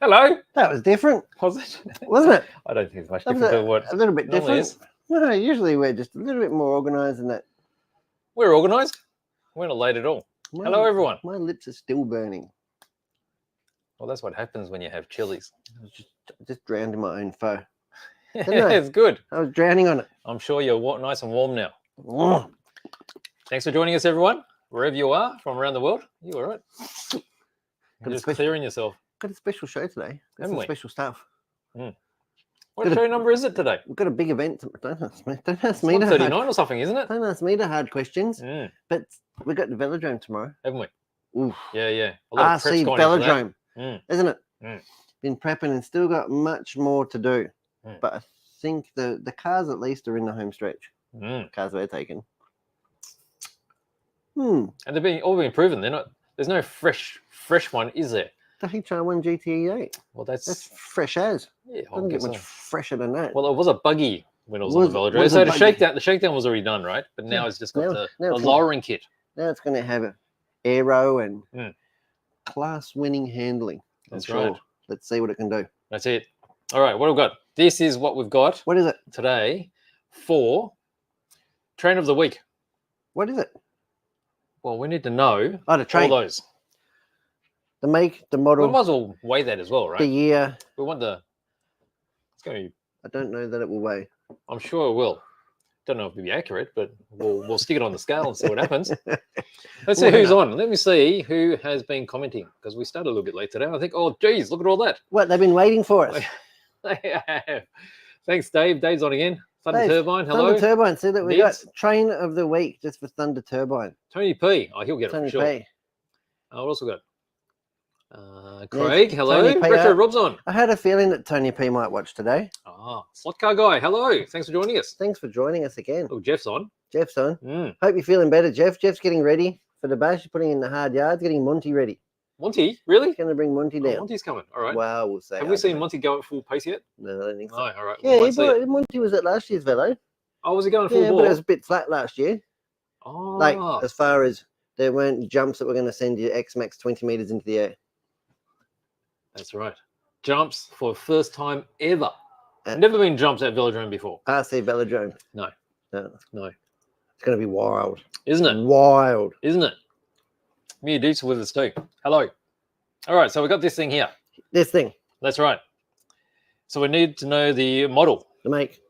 Hello. That was different, Was it? wasn't it? I don't think it's much That was different to what a little bit normally different. No, usually we're just a little bit more organised than that. We're organised. We're not late at all. Hello, everyone. My lips are still burning. Well, that's what happens when you have chilies. I just drowned in my own foe. It's good. I was drowning on it. I'm sure you're nice and warm now. Oh. Thanks for joining us, everyone. Wherever you are from around the world. You all right? You're just clearing yourself. Got a special show today. Got some special stuff. What show number is it today? We've got a big event. Don't ask me. Don't ask me. 139 or something, isn't it? Don't ask me the hard questions. But we got the velodrome tomorrow, haven't we? Oof. Yeah. A lot of RC velodrome, isn't it? Mm. Been prepping and still got much more to do. But I think the cars at least are in the home stretch. Cars we're taking. And they've all been proven. They're not. There's no fresh one, is there? The HR1 GTE8. Well, that's fresh as. Yeah, doesn't get much fresher than that. Well, it was a buggy when it was on the velodrome. So the shakedown was already done, right? But now it's just got the lowering kit. Now it's going to have aero and class-winning handling. That's right. Let's see what it can do. That's it. All right, what have we got? This is what we've got. What is it today for train of the week? What is it? Well, we need to know the train. All those. The make, the model. We might as well weigh that as well, right? The year. We want the. It's going to be. I don't know that it will weigh. I'm sure it will. Don't know if it'll be accurate, but we'll stick it on the scale and see what happens. Let's see who's on. Let me see who has been commenting because we started a little bit late today. I think, oh, geez, look at all that. What, they've been waiting for us. Thanks, Dave. Dave's on again. Thunder Turbine, hello. Thunder Turbine, see that we got train of the week just for Thunder Turbine. Tony P. Oh, he'll get it for sure. Tony P. What else we got? Craig, hello. Retro Rob's on. I had a feeling that Tony P might watch today. Slot Car Guy, hello. Thanks for joining us. Thanks for joining us again. Oh, Jeff's on. Jeff's on. Hope you're feeling better, Jeff. Jeff's getting ready for the bash. He's putting in the hard yards, getting Monty ready. Monty? Really? He's going to bring Monty down. Monty's coming. All right. Well, we'll say. Have we seen Monty go at full pace yet? No, I don't think so. No, all right. Yeah, Monty was at last year's velo. Oh, was he going full bore? But it was a bit flat last year. Oh. Like, as far as there weren't jumps that were going to send you X-Max 20 meters into the air. That's right. Jumps for the first time ever. Never been jumps at velodrome before. RC velodrome. No. It's going to be wild. Isn't it? Wild. Isn't it? Mia Deets with us too. Hello. All right, so we got this thing here. This thing. That's right. So we need to know the model. The make.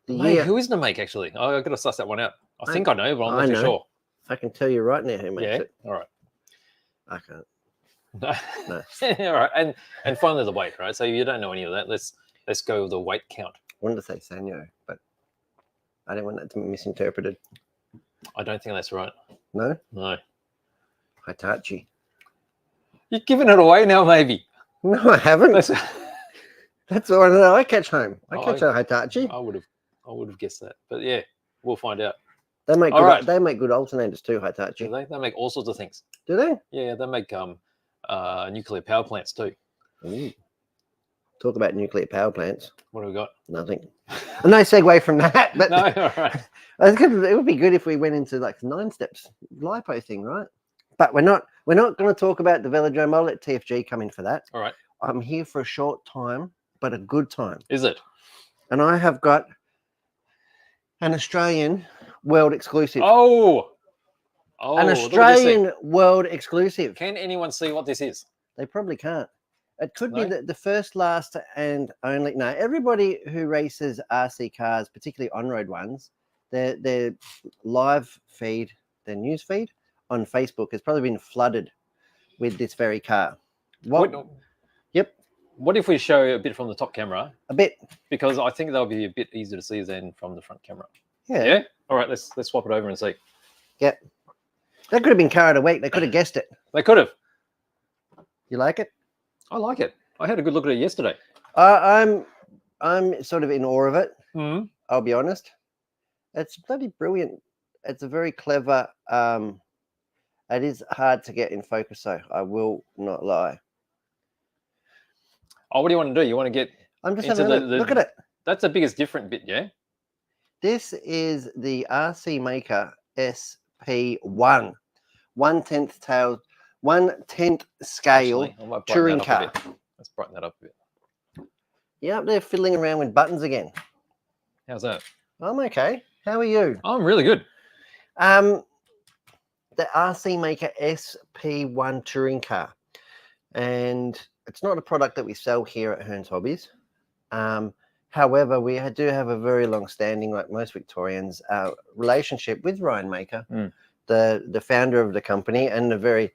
The year. Who is the make, actually? I've got to suss that one out. I think I know, but I'm not too sure. I can tell you right now who makes it. All right. I can't. No. All right, and finally the weight, right? So you don't know any of that. Let's go with the weight count. I wanted to say Sanyo, but I didn't want that to be misinterpreted. I don't think that's right. No? No. Hitachi. You're giving it away now, maybe. No, I haven't. That's the one that I catch home. I catch a Hitachi. I would have guessed that, but yeah, we'll find out. They make good, they make good alternators too, Hitachi. Do they? They make all sorts of things. Do they? Yeah, they make nuclear power plants too. Ooh. Talk about nuclear power plants. What have we got? Nothing. No segue from that. But no, all right. It would be good if we went into like 9 steps lipo thing, right? But we're not going to talk about the velodrome. I'll let TFG come in for that. All right. I'm here for a short time, but a good time. Is it? And I have got an Australian world exclusive. An Australian world exclusive. Can anyone see what this is? They probably can't. It could be the first, last, and only. No, everybody who races RC cars, particularly on-road ones, their live feed, their news feed on Facebook has probably been flooded with this very car. Yep. What if we show a bit from the top camera? A bit. Because I think that'll be a bit easier to see than from the front camera. Yeah. Yeah? All right, let's swap it over and see. Yep. That could have been car of the week. They could have guessed it. They could have. You like it? I like it. I had a good look at it yesterday. I'm sort of in awe of it. I'll be honest. It's bloody brilliant. It's a very clever. It is hard to get in focus, though. I will not lie. Oh, what do you want to do? You want to get? I'm just having a look at it. That's the biggest different bit, yeah. This is the RC Maker SP1, 1/10 scale touring car. Let's brighten that up a bit. Yeah, they're fiddling around with buttons again. How's that? I'm okay. How are you? I'm really good. The RC Maker SP1 touring car, and it's not a product that we sell here at Hearns Hobbies. However, we do have a very long-standing, like most Victorians, relationship with Ryan Maker, the founder of the company and the very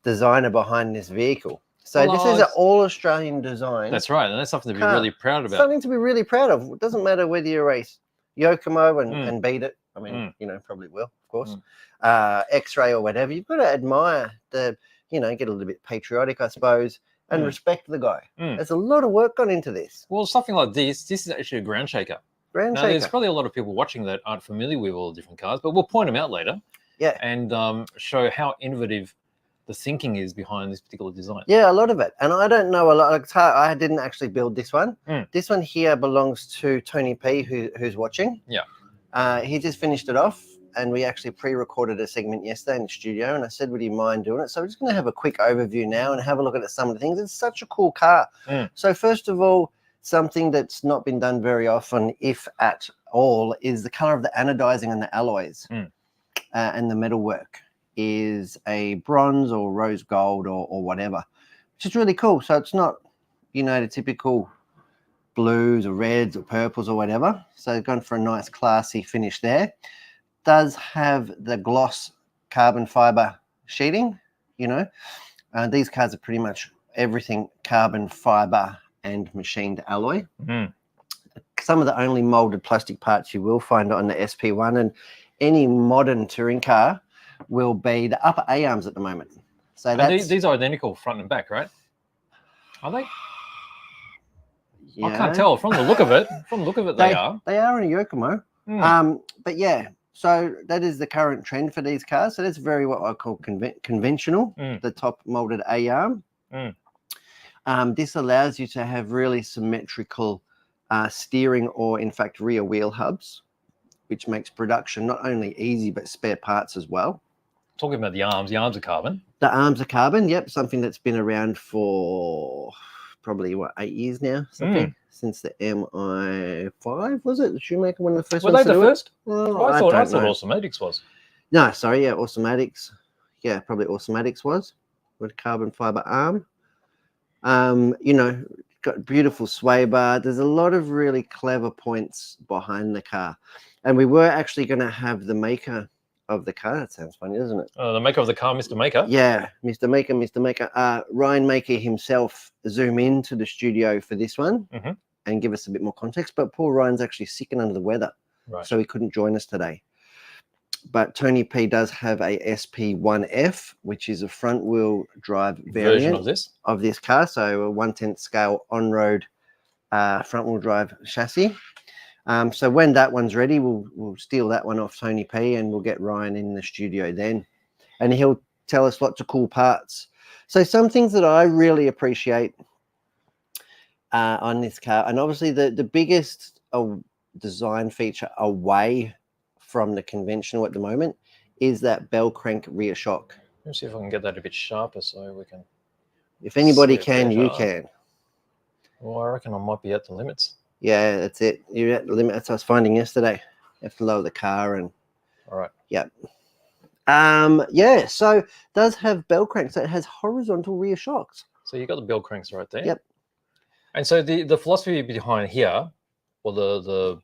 designer behind this vehicle. So this is an all-Australian design. That's right, and that's something to be really proud about. Something to be really proud of. It doesn't matter whether you race Yokomo and beat it. I mean, you know, probably will, of course. X-Ray or whatever. You've got to admire you know, get a little bit patriotic, I suppose, and respect the guy. There's a lot of work gone into this. Well, something like this is actually a ground shaker. Now, there's probably a lot of people watching that aren't familiar with all the different cars, but we'll point them out later. Yeah. And show how innovative the thinking is behind this particular design. Yeah, a lot of it. And I don't know a lot. Like, I didn't actually build this one. This one here belongs to Tony P, who's watching. Yeah. He just finished it off, and we actually pre-recorded a segment yesterday in the studio, and I said, would you mind doing it? So we're just going to have a quick overview now and have a look at some of the things. It's such a cool car. So first of all, something that's not been done very often, if at all, is the color of the anodizing and the alloys and the metalwork is a bronze or rose gold or whatever, which is really cool. So it's not, you know, the typical blues or reds or purples or whatever. So gone for a nice classy finish there. Does have the gloss carbon fiber sheeting, you know. These cars are pretty much everything carbon fiber and machined alloy. Some of the only molded plastic parts you will find on the SP1, and any modern touring car will be the upper A-arms at the moment. So these are identical front and back, right? Are they? Yeah. I can't tell from the look of it. From the look of it, they are. They are in a Yokomo. But yeah, so that is the current trend for these cars. So that's very what I call conventional, the top molded A-arm. This allows you to have really symmetrical steering or, in fact, rear wheel hubs, which makes production not only easy, but spare parts as well. Talking about the arms are carbon. The arms are carbon, yep, something that's been around for probably, 8 years now, something, since the MI5, was it? The Shoemaker, one of the first ones? Were they the first? Oh, I thought Automatics was. No, sorry, yeah, Automatics. Yeah, probably Automatics was, with carbon fiber arm. You know, got beautiful sway bar. There's a lot of really clever points behind the car. And we were actually going to have the maker of the car. That sounds funny, doesn't it? The maker of the car, Mr. Maker. Yeah, Mr. Maker. Ryan Maker himself zoom into the studio for this one and give us a bit more context. But poor Ryan's actually sick and under the weather, so he couldn't join us today. But Tony P does have a SP1F, which is a front-wheel drive variant of this car. So a 1/10 scale on-road front-wheel drive chassis. So when that one's ready, we'll steal that one off Tony P and we'll get Ryan in the studio then. And he'll tell us lots of cool parts. So some things that I really appreciate on this car, and obviously the biggest design feature away from the conventional at the moment is that bell crank rear shock. Let me see if I can get that a bit sharper so we can... If anybody can, you can. Well, I reckon I might be at the limits. Yeah, that's it. You're at the limit. That's what I was finding yesterday. You have to lower the car and... All right. Yep. Yeah, so it does have bell cranks. So it has horizontal rear shocks. So you got the bell cranks right there. Yep. And so the philosophy behind here, or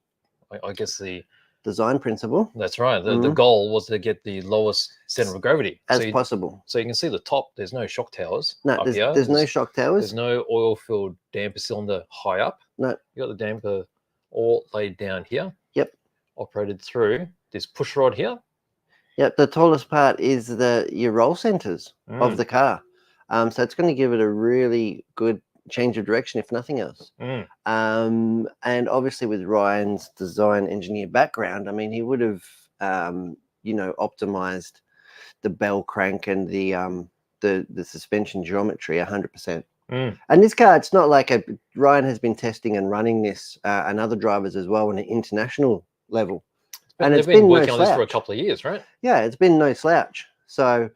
I guess the design principle. That's right. The goal was to get the lowest center of gravity as possible. So you can see the top. There's no shock towers. No, there's no shock towers. There's no oil-filled damper cylinder high up. No. You got the damper all laid down here. Yep. Operated through this push rod here. Yep. The tallest part is your roll centers of the car. So it's going to give it a really good change of direction, if nothing else. And obviously with Ryan's design engineer background, I mean, he would have, optimized the bell crank and the suspension geometry 100%. And this car, it's not like Ryan has been testing and running this and other drivers as well on an international level. And it's been working on this for a couple of years, right? Yeah, it's been no slouch. So,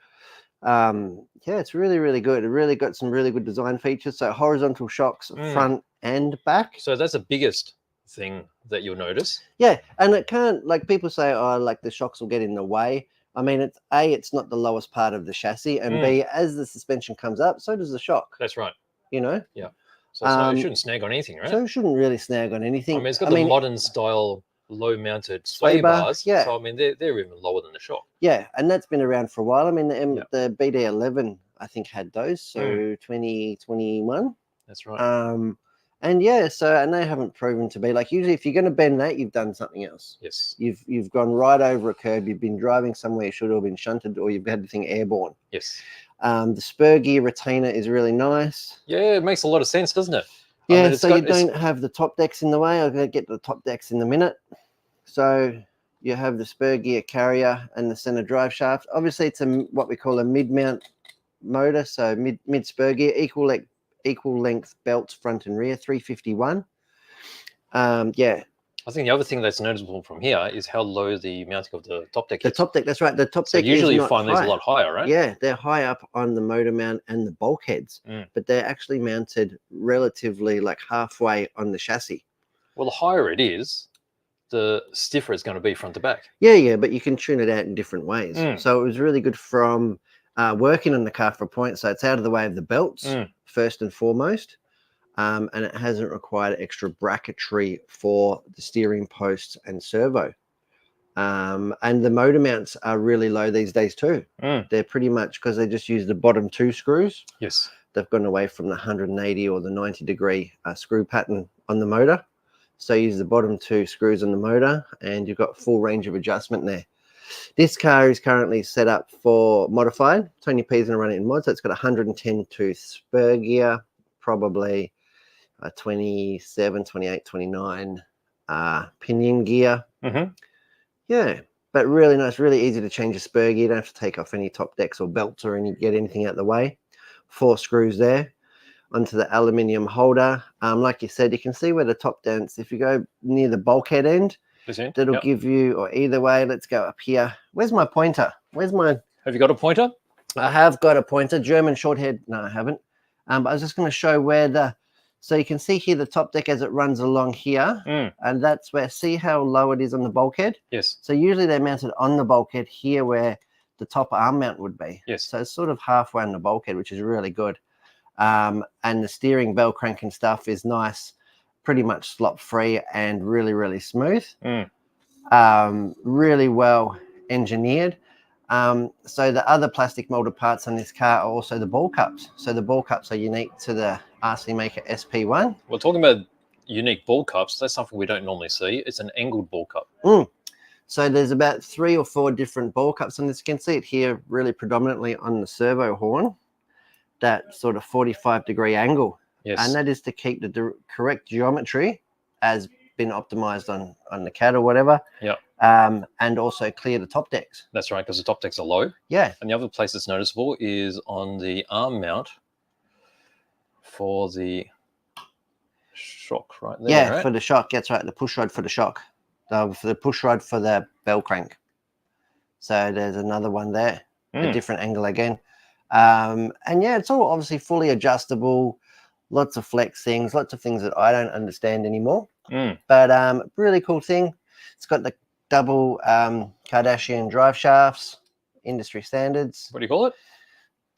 Yeah, it's really, really good. It really got some really good design features. So horizontal shocks, front and back. So that's the biggest thing that you'll notice. Yeah, and it can't, like people say, oh, like the shocks will get in the way. I mean, it's A, it's not the lowest part of the chassis, and B, as the suspension comes up, so does the shock. That's right. You know? Yeah. So it's not, it shouldn't snag on anything, right? So it shouldn't really snag on anything. I mean, it's got the modern style low-mounted sway sway bar, bars. yeah. So, I mean, they're even lower than the shock. Yeah, and that's been around for a while. I mean, the BD11, I think, had those, so 2021. That's right. And yeah, so, and they haven't proven to be, like, usually if you're going to bend that, you've done something else. Yes. You've gone right over a curb, you've been driving somewhere you should have been shunted, or you've had the thing airborne. Yes. The spur gear retainer is really nice. Yeah, it makes a lot of sense, doesn't it? Yeah, I mean, so you don't have the top decks in the way. I'm going to get to the top decks in a minute. So you have the spur gear carrier and the center drive shaft. Obviously, it's what we call a mid-mount motor, so mid spur gear, equal length belts front and rear, 351. Yeah. I think the other thing that's noticeable from here is how low the mounting of the top deck is. The top deck, that's right. The top deck usually is you not find these a lot higher, right? Yeah, they're high up on the motor mount and the bulkheads, but they're actually mounted relatively like halfway on the chassis. Well, the higher it is, the stiffer it's going to be front to back. Yeah, but you can tune it out in different ways. So it was really good from working on the car for a point. So it's out of the way of the belts, first and foremost. And it hasn't required extra bracketry for the steering posts and servo. And the motor mounts are really low these days too. They're pretty much, because they just use the bottom two screws. Yes. They've gone away from the 180 or the 90-degree screw pattern on the motor. So you use the bottom two screws on the motor and you've got full range of adjustment there. This car is currently set up for modified. Tony P's going to run it in mod. So it's got 110 tooth spur gear, probably 27, 28, 29 pinion gear. Yeah, but really nice, really easy to change a spur gear. You don't have to take off any top decks or belts or get anything out of the way. 4 screws there onto the aluminium holder. Like you said, you can see where the top dents, if you go near the bulkhead end, that'll give you, or either way, let's go up here. Where's my pointer? Where's my... Have you got a pointer? I have got a pointer, German shorthead. No, I haven't. But I was just going to show where the... So you can see here the top deck as it runs along here, and that's where, see how low it is on the bulkhead? Yes. So usually they're mounted on the bulkhead here where the top arm mount would be. Yes. So it's sort of halfway on the bulkhead, which is really good. And the steering bell crank and stuff is nice, pretty much slop free and really, really smooth. Really well engineered. So the other plastic molded parts on this car are also the ball cups. So the ball cups are unique to the RC Maker SP1. We're talking about unique ball cups. That's something we don't normally see. It's an angled ball cup. So there's about 3 or 4 different ball cups on this. You can see it here really predominantly on the servo horn, that sort of 45-degree angle. Yes. And that is to keep the correct geometry as been optimized on the CAD or whatever. And also clear the top decks. That's right, because the top decks are low. Yeah. And the other place that's noticeable is on the arm mount for the shock right there. Yeah, right? for the shock. That's right, the push rod for the shock. For the push rod for the bell crank. So there's another one there, a different angle again. And yeah, it's all obviously fully adjustable, lots of flex things, lots of things that I don't understand anymore. But really cool thing. It's got the double Kardashian drive shafts, industry standards. What do you call it?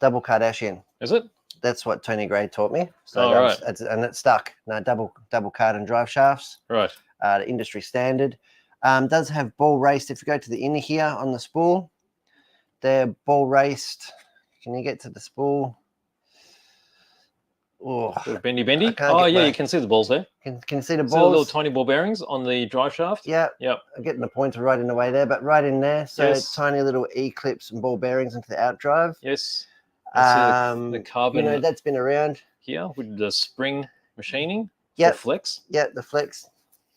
Double Kardashian. Is it? That's what Tony Gray taught me. So right. And it's stuck. No, double Cardan drive shafts. Right. The industry standard. Does have ball raced. If you go to the inner here on the spool, they're ball raced. Can you get to the spool? Oh, bendy. Oh, yeah, you can see the balls there. Can you see the balls? So the little tiny ball bearings on the drive shaft? Yeah. Yep. I'm getting the pointer right in the way there, but right in there. So tiny little E-clips and ball bearings into the outdrive. Yes. The carbon. You know, that's been around. Here with the spring machining. Yeah. The flex. Yeah, the flex.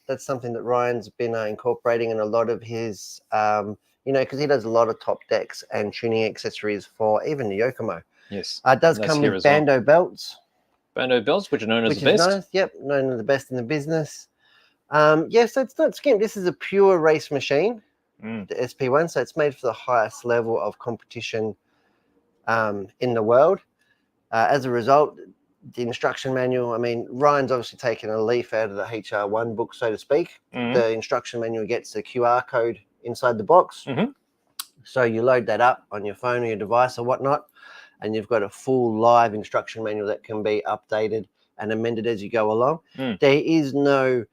That's something that Ryan's been incorporating in a lot of his, because he does a lot of top decks and tuning accessories for even the Yokomo. Yes. It does come with Bando belts. Bando belts, which are known as the best. Nice. Yep, known as the best in the business. Yes, so it's not skimp. This is a pure race machine, the SP1. So it's made for the highest level of competition in the world. As a result, the instruction manual, I mean, Ryan's obviously taken a leaf out of the HR1 book, so to speak. The instruction manual gets a QR code inside the box. So you load that up on your phone or your device or whatnot, and you've got a full live instruction manual that can be updated and amended as you go along. There is no,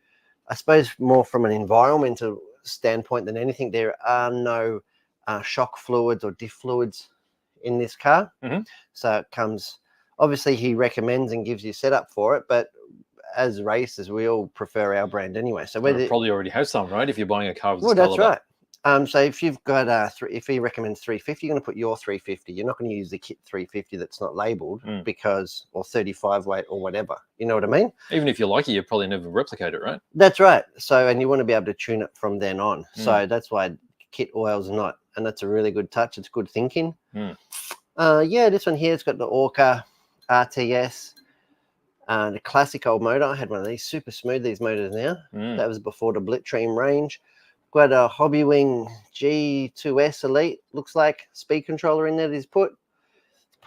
I suppose, more from an environmental standpoint than anything, there are no shock fluids or diff fluids in this car. So it comes, obviously he recommends and gives you setup for it, but as racers, we all prefer our brand anyway. So whether probably already have some, right? If you're buying a car with well, this that's caliber. right. So if you've got if he recommends 350, you're going to put your 350. You're not going to use the kit 350 that's not labeled because, or 35 weight or whatever. You know what I mean? Even if you like it, you probably never replicate it, right? That's right. So, and you want to be able to tune it from then on. So that's why kit oils are not, and that's a really good touch. It's good thinking. Yeah, this one here, it's got the Orca RTS. The classic old motor. I had one of these, super smooth, these motors now. That was before the Blitzstream range. Got a Hobbywing G2S Elite, looks like, speed controller in there that he's put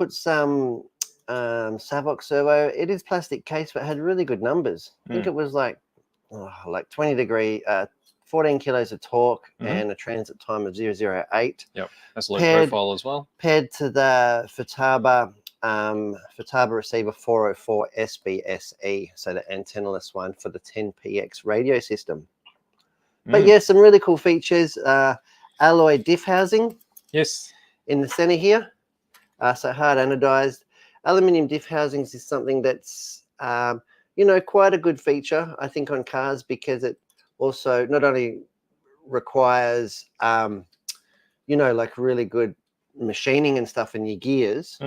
some Savox servo. It is plastic case, but had really good numbers. I think it was like 20 degree, 14 kilos of torque and a transit time of 008. Yep, that's low profile as well. Paired to the Futaba receiver 404 SBSE, so the antennaless one for the 10PX radio system. But yeah, some really cool features. Alloy diff housing. Yes. In the center here. So hard anodized. Aluminium diff housings is something that's, quite a good feature, I think, on cars, because it also not only requires, like really good machining and stuff in your gears,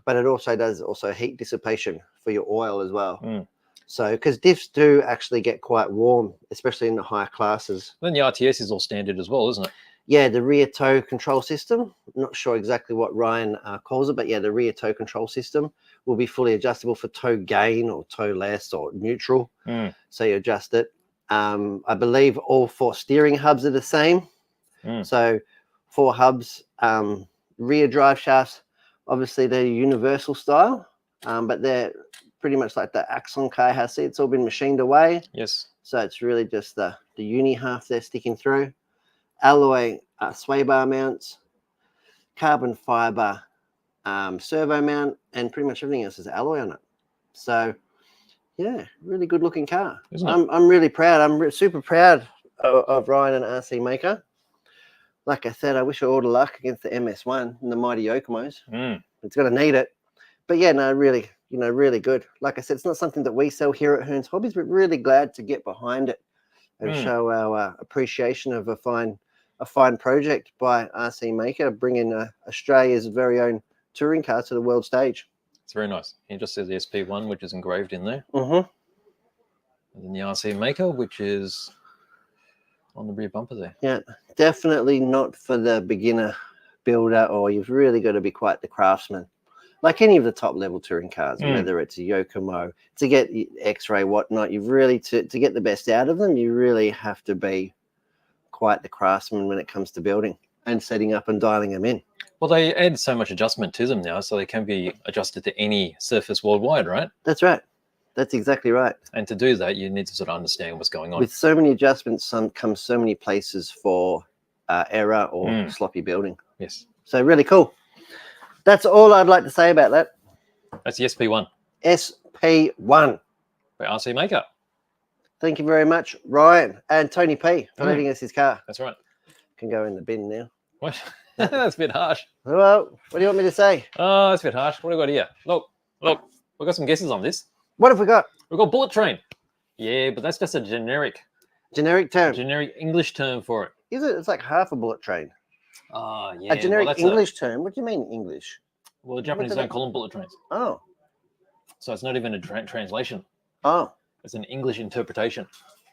but it also does heat dissipation for your oil as well. So, because diffs do actually get quite warm, especially in the higher classes. Then the RTS is all standard as well, isn't it? Yeah, the rear toe control system. I'm not sure exactly what Ryan calls it, but yeah, the rear toe control system will be fully adjustable for toe gain or toe less or neutral. So you adjust it. I believe all 4 steering hubs are the same. So 4 hubs, rear drive shafts. Obviously, they're universal style, but they're pretty much like the Axon car. See, it's all been machined away. Yes. So it's really just the uni half there sticking through. Alloy sway bar mounts, carbon fiber servo mount, and pretty much everything else is alloy on it. So yeah, really good looking car. I'm really proud. I'm super proud of Ryan and RC Maker. Like I said, I wish her all the luck against the MS1 and the mighty Yokomos. It's going to need it. But yeah, no, really, really good. Like I said, it's not something that we sell here at Hearns Hobbies, but really glad to get behind it and show our appreciation of a fine project by RC Maker, bringing Australia's very own touring car to the world stage. It's very nice. You just see the SP1, which is engraved in there. And then the RC Maker, which is on the rear bumper there. Yeah, definitely not for the beginner builder, or you've really got to be quite the craftsman. Like any of the top level touring cars, whether it's a Yokomo, to get X-ray, whatnot, you've really, to get the best out of them, you really have to be quite the craftsman when it comes to building and setting up and dialing them in. Well, they add so much adjustment to them now, so they can be adjusted to any surface worldwide, right? That's right. That's exactly right. And to do that, you need to sort of understand what's going on. With so many adjustments, comes so many places for error or sloppy building. Yes. So really cool. That's all I'd like to say about that. That's the SP1. SP1. By RC Maker. Thank you very much, Ryan and Tony P, for letting us his car. That's right. Can go in the bin now. What? That's a bit harsh. Well, what do you want me to say? Oh, that's a bit harsh. What do we got here? Look, we've got some guesses on this. What have we got? We've got bullet train. Yeah, but that's just a generic term. Generic English term for it. Is it? It's like half a bullet train. Oh, yeah. A generic English term? What do you mean English? Well, the Japanese don't call them bullet trains. Oh. So it's not even a translation. Oh. It's an English interpretation.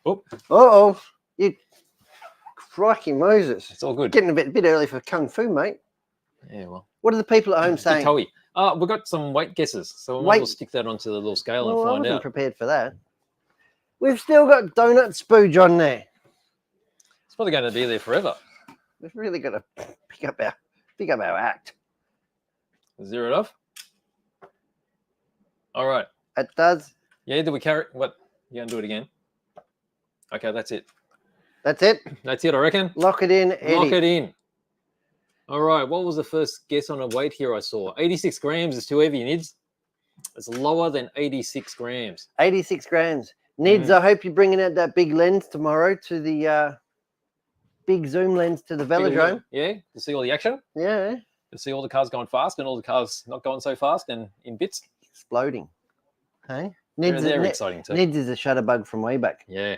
Oh. Uh-oh. You crikey Moses. It's all good. Getting a bit early for Kung Fu, mate. Yeah, well. What are the people at home saying? We've got some weight guesses. So we'll stick that onto the little scale and find I wasn't out. Prepared for that. We've still got donut spooge on there. It's probably going to be there forever. We've really got to pick up our act. Zero it off. All right. It does. Yeah, did we carry what? You gonna do it again? Okay, that's it. That's it. That's it, I reckon. Lock it in, Eddie. Lock it in. All right, what was the first guess on a weight here I saw? 86 grams is too heavy, Nids. It's lower than 86 grams. 86 grams. Nids, I hope you're bringing out that big lens tomorrow to the big zoom lens to the velodrome. Yeah, to see all the action. Yeah. To see all the cars going fast and all the cars not going so fast and in bits. Exploding. Hey? They're exciting too. Nids is a shutterbug from way back. Yeah.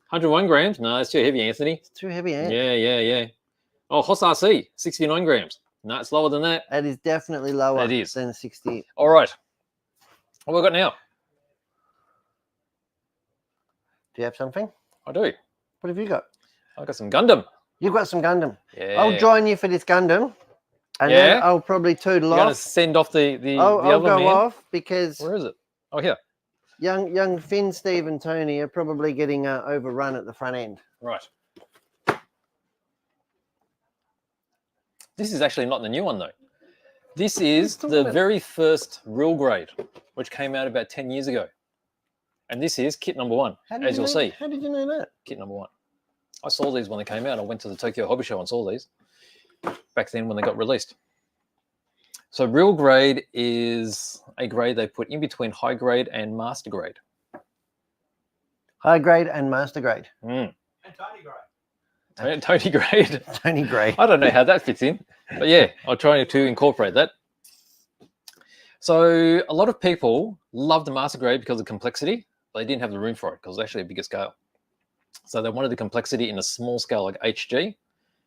101 grams. No, it's too heavy, Anthony. It's too heavy, eh? Yeah. Oh, Hoss RC, 69 grams. No, it's lower than that. That is definitely lower It is. than 60. All right. What have we got now? Do you have something? I do. What have you got? I got some Gundam. You've got some Gundam. Yeah. I'll join you for this Gundam. And then I'll probably toodle You're off. going to send off the I'll other go man? off because... Where is it? Oh, here. Young Finn, Steve and Tony are probably getting overrun at the front end. Right. This is actually not the new one, though. This is the very first real grade, which came out about 10 years ago. And this is kit number 1, as you'll see. How did you know that? Kit number 1. I saw these when they came out. I went to the Tokyo Hobby Show and saw these back then when they got released. So real grade is a grade they put in between high grade and master grade. High grade and master grade. And Tony grade. Tony grade. Tony grade. I don't know how that fits in, but yeah, I'll try to incorporate that. So a lot of people love the master grade because of complexity, but they didn't have the room for it because it's actually a bigger scale. So they wanted the complexity in a small scale like HG.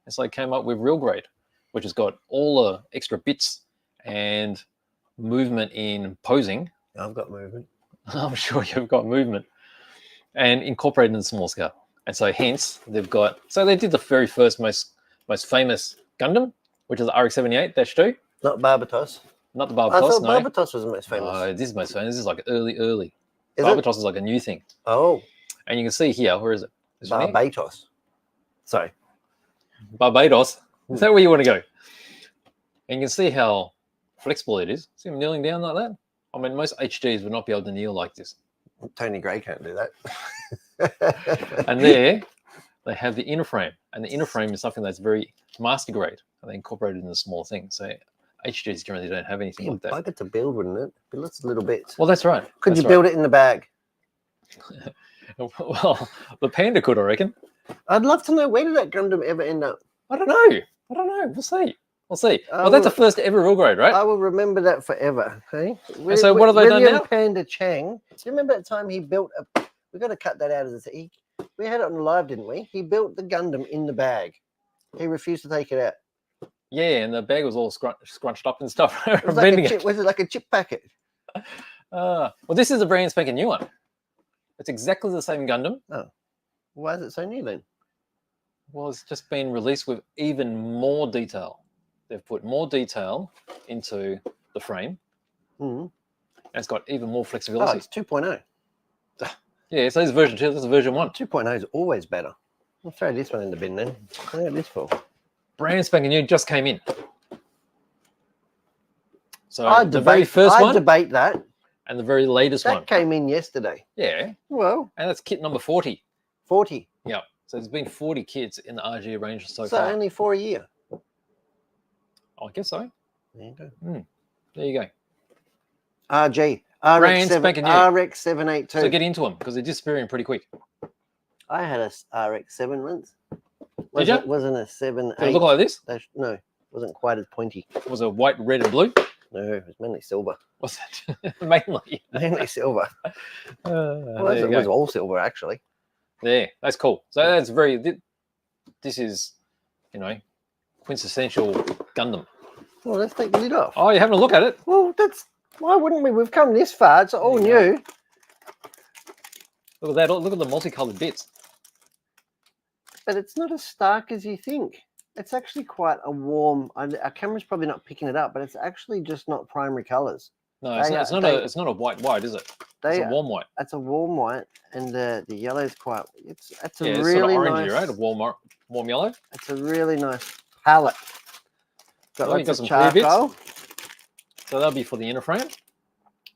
And so they came up with real grade, which has got all the extra bits and movement in posing. I've got movement. I'm sure you've got movement and incorporated in a small scale. And so hence they've got, so they did the very first most famous Gundam, which is the RX-78-2. Not Barbatos. Not the I Barbatos, thought no. Barbatos was the most famous. No, this is most famous. This is like early. Is Barbatos it? is like a new thing. Oh. And you can see here, where is it? This one here? Barbatos. Sorry. Barbados. Is that where you want to go? And you can see how flexible it is. See him kneeling down like that? I mean, most HGs would not be able to kneel like this. Tony Gray can't do that. And there, they have the inner frame. And the inner frame is something that's very master grade. And they incorporate it in a small thing. So HGs generally don't have anything like that. Bugger to build, wouldn't it? But lots of little bits. Well, that's right. Could you build it in the bag? Well, the Panda could, I reckon. I'd love to know, where did that Gundam ever end up? I don't know. We'll see. Well, that's the first ever real grade, right? I will remember that forever. Hey. And so what have they done now? Panda Chang. Do you remember that time he built a? We got to cut that out as a. We had it on live, didn't we? He built the Gundam in the bag. He refused to take it out. Yeah, and the bag was all scrunched up and stuff. It was, like a chip, was it like a chip packet? Well, this is a brand spanking new one. It's exactly the same Gundam. Oh, why is it so new then? Well, it's just been released with even more detail. They've put more detail into the frame. And it's got even more flexibility. Oh, it's 2.0. Yeah, so this is version 2. This is version 1. 2.0 is always better. I'll throw this one in the bin then. What is this for? Brand spanking new, just came in. So the very first one. I debate that. And the very latest one. That came in yesterday. Yeah. Well. And that's kit number 40. 40. Yeah. So there's been 40 kits in the RG range so far. So only for a year. Oh, I guess so. There you go. There you go. RG. RX-782. So get into them because they're disappearing pretty quick. I had a RX-7 once. Did you? Wasn't a 7. Did it look like this? No, wasn't quite as pointy. Was it white, red, and blue? No, it was mainly silver. What's that? Mainly. Mainly silver. Well, it was all silver, actually. Yeah, that's cool. So that's very, this is, quintessential Gundam. Well, let's take the lid off. Oh, you're having a look at it? Well, why wouldn't we? We've come this far. It's all new. Look at that. Look at the multicolored bits. But it's not as stark as you think. It's actually quite a warm. Our camera's probably not picking it up, but it's actually just not primary colors. No, it's not a white, is it? It's a warm white. It's a warm white, and the yellow is quite. It's a really really sort of orangey, nice, right? A warm yellow. It's a really nice palette. Got Oh, lots got of some clear bits. charcoal. So that'll be for the inner frame.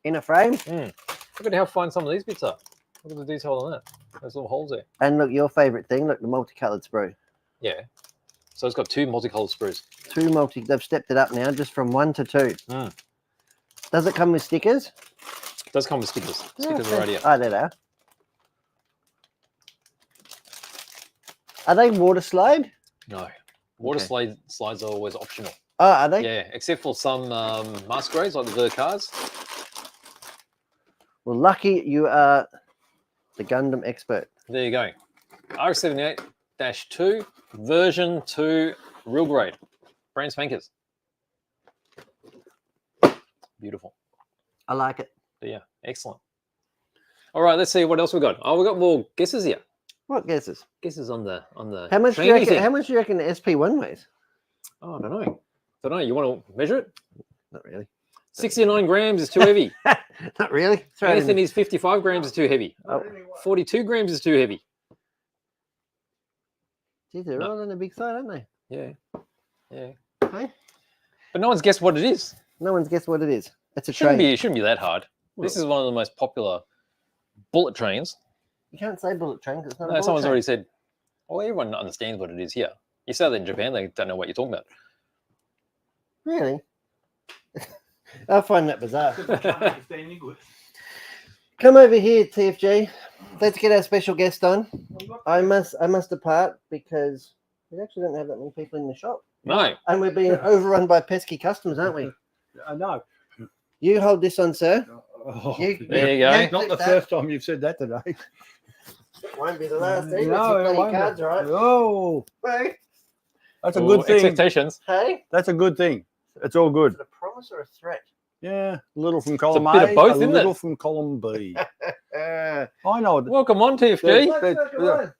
Inner frame. Look at how fine some of these bits are. Look at the detail on that. Those little holes there. And look, your favourite thing, look, the multicolored sprue. Yeah. So it's got 2 multicolored sprues. They've stepped it up now, just from 1 to 2. Does it come with stickers? It does come with stickers. Stickers are right here. Oh, there they are. Are they water slide? No. Water slides are always optional. Oh, are they? Yeah, except for some master grades like the cars. Well, lucky you are the Gundam expert. There you go. RX-78-2 version 2 real grade. Brand spankers. Beautiful. I like it. Yeah, excellent. All right, let's see what else we got. Oh, we got more guesses here. What guesses? Guesses on the How much do you reckon? How much do you reckon the SP1 weighs? Oh, I don't know. Don't know. You want to measure it? Not really. 69 grams is too heavy. Not really. Anthony's 55 grams is too heavy. Oh. 42 grams is too heavy. Geez, they're all on the big side, aren't they? Yeah. Yeah. Hey? But no one's guessed what it is. No one's guessed what it is. It's a Shouldn't train. be. It shouldn't be that hard. This is one of the most popular bullet trains. You can't say bullet train because it's not a No, bullet someone's train. already said. Well, everyone understands what it is here. You say that in Japan, they don't know what you're talking about. Really? I find that bizarre. Come over here, TFG. Let's get our special guest on. I must depart because we actually don't have that many people in the shop. No. And we're being overrun by pesky customers, aren't we? I know. You hold this on, sir. Oh, There you go. not the first time you've said that today. Won't be the last either. No, it It's won't be. cards, right? Oh, Hey. that's a good thing. Expectations. Hey? That's a good thing. It's all good. Is it a promise or a threat? Yeah, a little from column bit A, of both, a isn't little it? from column B. Uh, I know. Welcome on, TFG.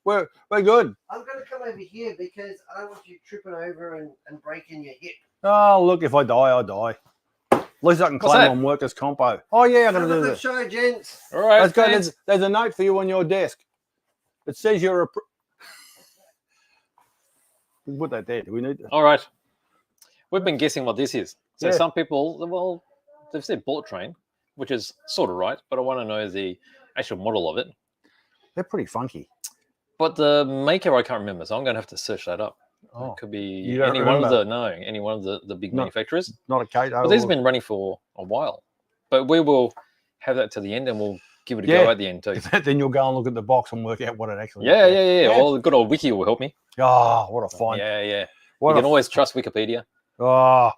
We're good. I'm going to come over here because I don't want you tripping over and breaking your hip. Oh, look, if I die, I die. At least I can What's claim that? on workers' compo. Oh, yeah, I'm going to do Have a this. show, gents. All right. Let's go. fans. There's a note for you on your desk. It says you're a... Put that there. Do we need to... All right. We've been guessing what this is. So Yeah. some people, well, they've said bullet train, which is sort of right, but I want to know the actual model of it. They're pretty funky. But the maker, I can't remember, so I'm going to have to search that up. Oh, It could be you don't any one of remember? any one of the big No. manufacturers. not a Kato. But these have been running for a while. But we will have that to the end and we'll give it a Yeah. go at the end too. Then you'll go and look at the box and work out what it actually Yeah, is. yeah. Well, the good old wiki will help me. Oh, what a find. Yeah. What You can a, always trust Wikipedia. oh,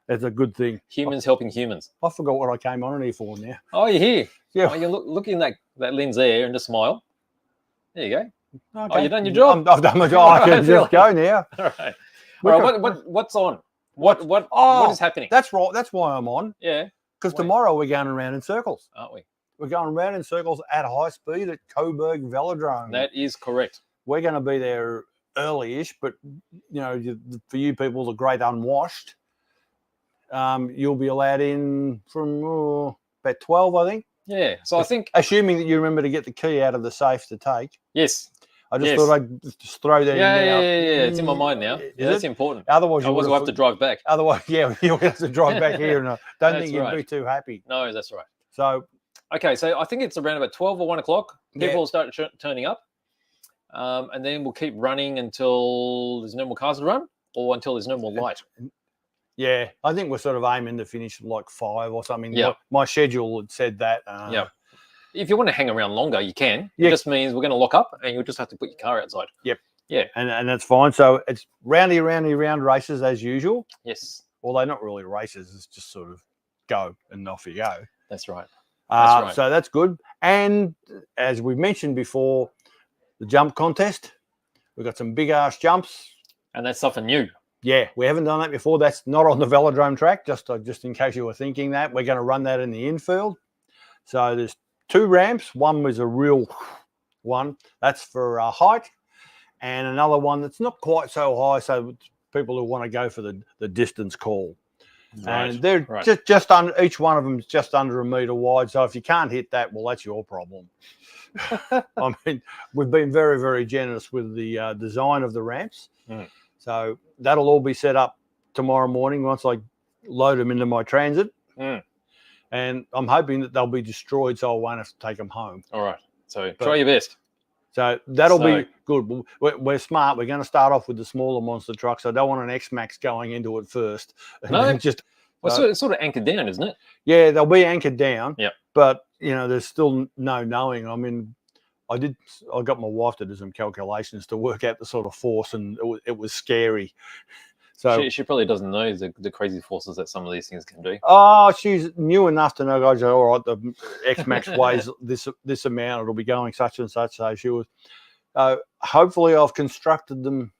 it's a good thing. Humans helping humans. I forgot what I came on here for now. Oh, you're here. Yeah. Oh, you're looking at that lens there and just smile. There you go. Okay. you've done your job. I've done my job. I can just go now. All right. All right. What's on? What is happening? That's right. That's why I'm on. Yeah. Because Wait. tomorrow we're going around in circles. Aren't we? We're going around in circles at high speed at Coburg Velodrome. That is correct. We're going to be there early-ish, but for you people, the great unwashed, you'll be allowed in from about 12, I think. Yeah. So I think Assuming that you remember to get the key out of the safe to take. yes. I just Yes. thought I'd just throw that Yeah, in now. It's in my mind now. Is Yeah, that's it? important. Otherwise, Otherwise, we'll have to drive back. Otherwise, yeah, you'll have to drive back here, and I don't That's think you'd right. be too happy. No, that's right. So, Okay, so I think it's around about 12 or 1 o'clock. People Yeah. will start turning up. And then we'll keep running until there's no more cars to run or until there's no more light. yeah, I think we're sort of aiming to finish like 5 or something. Yeah. My schedule had said that. Yeah. If you want to hang around longer, you can. Yeah. It just means we're going to lock up and you'll just have to put your car outside. And that's fine. So it's round races as usual. Yes, Although not really races, it's just sort of go and off you go. that's right. That's right. So that's good. And as we've mentioned before, the jump contest, we've got some big ass jumps. And that's something new. Yeah, we haven't done that before. That's not on the velodrome track, just in case you were thinking that. We're going to run that in the infield. So there's 2 ramps. One was a real one. That's for height. And another one that's not quite so high, so people who want to go for the distance call. And they're just under, each one of them is just under a metre wide. So if you can't hit that, well, that's your problem. I mean, we've been very, very generous with the design of the ramps. So that'll all be set up tomorrow morning once I load them into my transit. And I'm hoping that they'll be destroyed so I won't have to take them home. All right. So try your best. So that'll be good. We're smart. We're going to start off with the smaller monster trucks. I don't want an X-Max going into it first. No, just well, it's sort of anchored down, isn't it? Yeah, they'll be anchored down. Yep. But there's still no knowing. I mean, I got my wife to do some calculations to work out the sort of force, and it was scary. So she probably doesn't know the crazy forces that some of these things can do. Oh, she's new enough to know. Guys, all right, the X-Max weighs this amount. It'll be going such and such. So she was. Hopefully, I've constructed them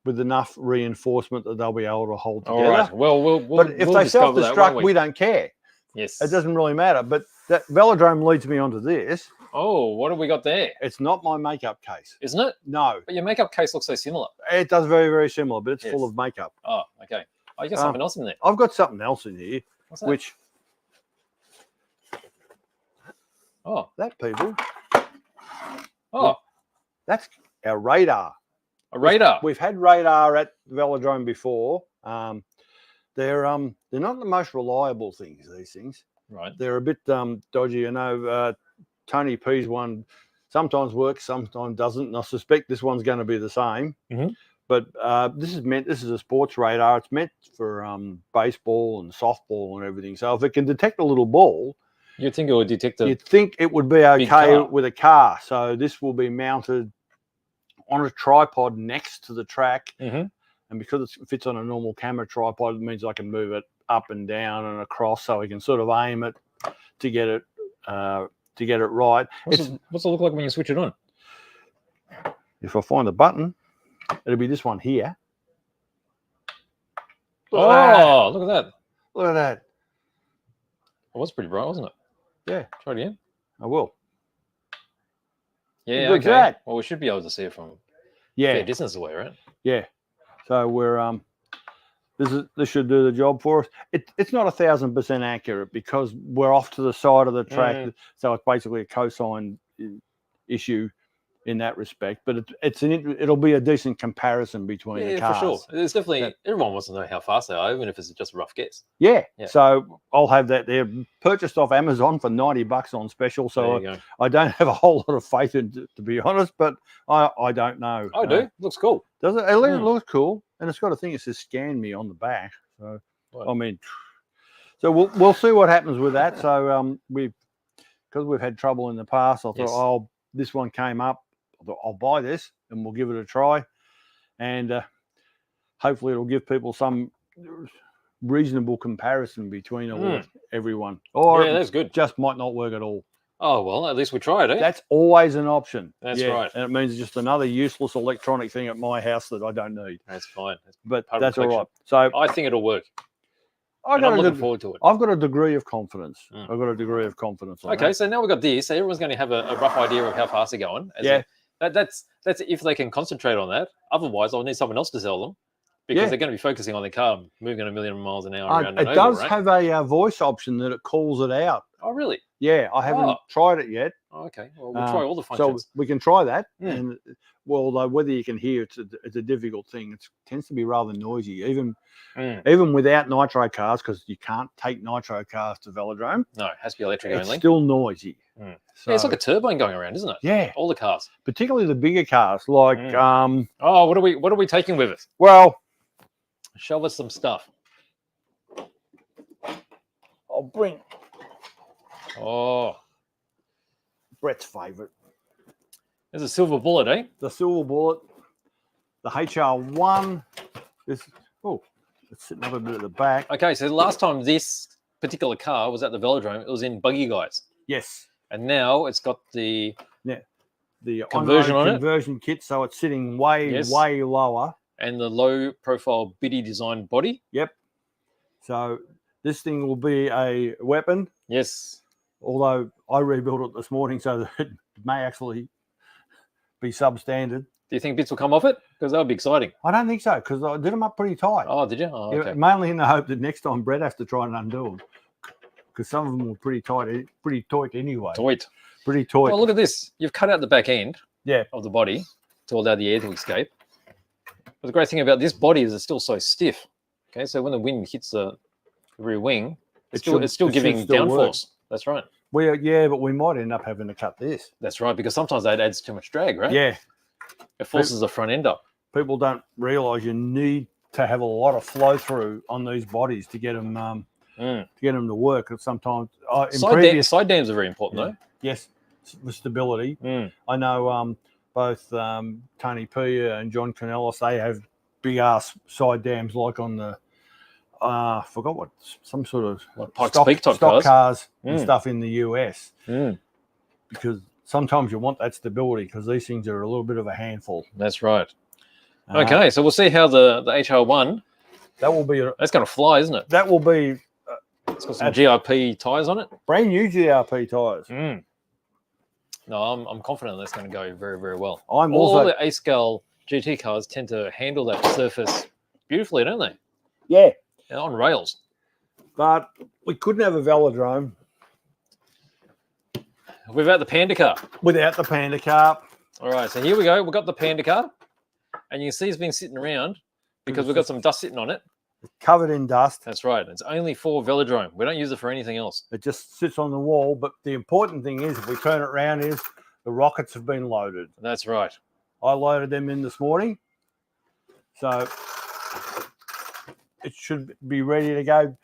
with enough reinforcement that they'll be able to hold together. All right. Well, but if they self-destruct, we don't care. Yes. It doesn't really matter. But that velodrome leads me onto this. Oh, what have we got there? It's not my makeup case. Isn't it? No. But your makeup case looks so similar. It does very, very similar, but it's full of makeup. Oh, okay. Oh, you got something else in there. I've got something else in here. What's that? Which... Oh. That, people. Oh. That's our radar. A radar. We've had radar at the velodrome before. They're not the most reliable things, these things. Right. They're a bit dodgy. I know Tony P's one sometimes works, sometimes doesn't. And I suspect this one's going to be the same. Mm-hmm. But this is a sports radar. It's meant for baseball and softball and everything. So if it can detect a little ball, you'd think it would detect you'd think it would be okay with a car. So this will be mounted on a tripod next to the track. Mm-hmm. And because it fits on a normal camera tripod, it means I can move it up and down and across, so we can sort of aim it to get it right. What's it look like when you switch it on? If I find the button, it'll be this one here. Look at that. Look at that. It was pretty bright, wasn't it? Yeah. Try it again. I will. Yeah, okay. That? Well, we should be able to see it from a fair distance away, right? Yeah. So we're this should do the job for us. It's not 1,000% accurate because we're off to the side of the track, so it's basically a cosine issue in that respect. But it'll be a decent comparison between the cars. For sure. It's definitely everyone wants to know how fast they are, even if it's just a rough guess. Yeah. So I'll have that there. Purchased off Amazon for $90 on special. So I don't have a whole lot of faith in it, to be honest, but I don't know. I do. Looks cool. Does it? It looks cool. And it's got a thing that says scan me on the back. So I mean, so we'll see what happens with that. So because we've had trouble in the past, I thought, this one came up. I'll buy this and we'll give it a try, and hopefully it'll give people some reasonable comparison between everyone. Or that's good. Just might not work at all. Oh well, at least we tried, eh? That's always an option. That's right. And it means it's just another useless electronic thing at my house that I don't need. That's fine. But that's all right. So I think it'll work. I'm looking forward to it. I've got a degree of confidence. I've got a degree of confidence. Okay, so now we've got this. So everyone's going to have a rough idea of how fast they're going. That's if they can concentrate on that. Otherwise, I'll need someone else to sell them because they're going to be focusing on their car moving at 1,000,000 miles an hour around. It does have a voice option that it calls it out. Oh, really? Yeah, I haven't tried it yet. Oh, okay. Well, we'll try all the functions. So we can try that. And although whether you can hear it's a difficult thing. It tends to be rather noisy, even without nitro cars, because you can't take nitro cars to velodrome. No, it has to be electric only. It's still noisy. So, it's like a turbine going around, isn't it? Yeah. All the cars. Particularly the bigger cars, like what are we taking with us? Well, show us some stuff. I'll bring Brett's favourite. There's a silver bullet, eh? The silver bullet. The HR1. It's sitting up a bit at the back. Okay, so the last time this particular car was at the velodrome, it was in Buggy Guys. Yes. And now it's got the conversion kit, so it's sitting way lower. And the low profile biddy design body. Yep. So this thing will be a weapon. Yes. Although I rebuilt it this morning, so that it may actually be substandard. Do you think bits will come off it? Because that would be exciting. I don't think so, because I did them up pretty tight. Oh, did you? Oh, okay. Mainly in the hope that next time Brett has to try and undo them, because some of them were pretty taut anyway. Pretty taut. Oh, look at this. You've cut out the back end of the body to allow the air to escape. But the great thing about this body is it's still so stiff. Okay, so when the wind hits the rear wing, It's still giving downforce. That's right. Yeah, but we might end up having to cut this. That's right, because sometimes that adds too much drag, right? Yeah. It forces the front end up. People don't realise you need to have a lot of flow through on these bodies to get them to work. And sometimes side dams are very important, though. Yes, with stability. I know both Tony P and John Canellis, they have big ass side dams like on the I forgot what, some sort of like stock cars and stuff in the US. Because sometimes you want that stability because these things are a little bit of a handful. That's right. Okay, so we'll see how the HR1. That will be. That's going to fly, isn't it? That will be. It's got some GRP tyres on it. Brand new GRP tyres. No, I'm confident that's going to go very, very well. All the A-scale GT cars tend to handle that surface beautifully, don't they? Yeah. And on rails. But we couldn't have a velodrome without the Panda car. Without the Panda car. All right, so here we go. We've got the Panda car. And you can see it's been sitting around because we've got some dust sitting on it. Covered in dust. That's right. It's only for velodrome. We don't use it for anything else. It just sits on the wall. But the important thing is, if we turn it around, is the rockets have been loaded. That's right. I loaded them in this morning. So it should be ready to go.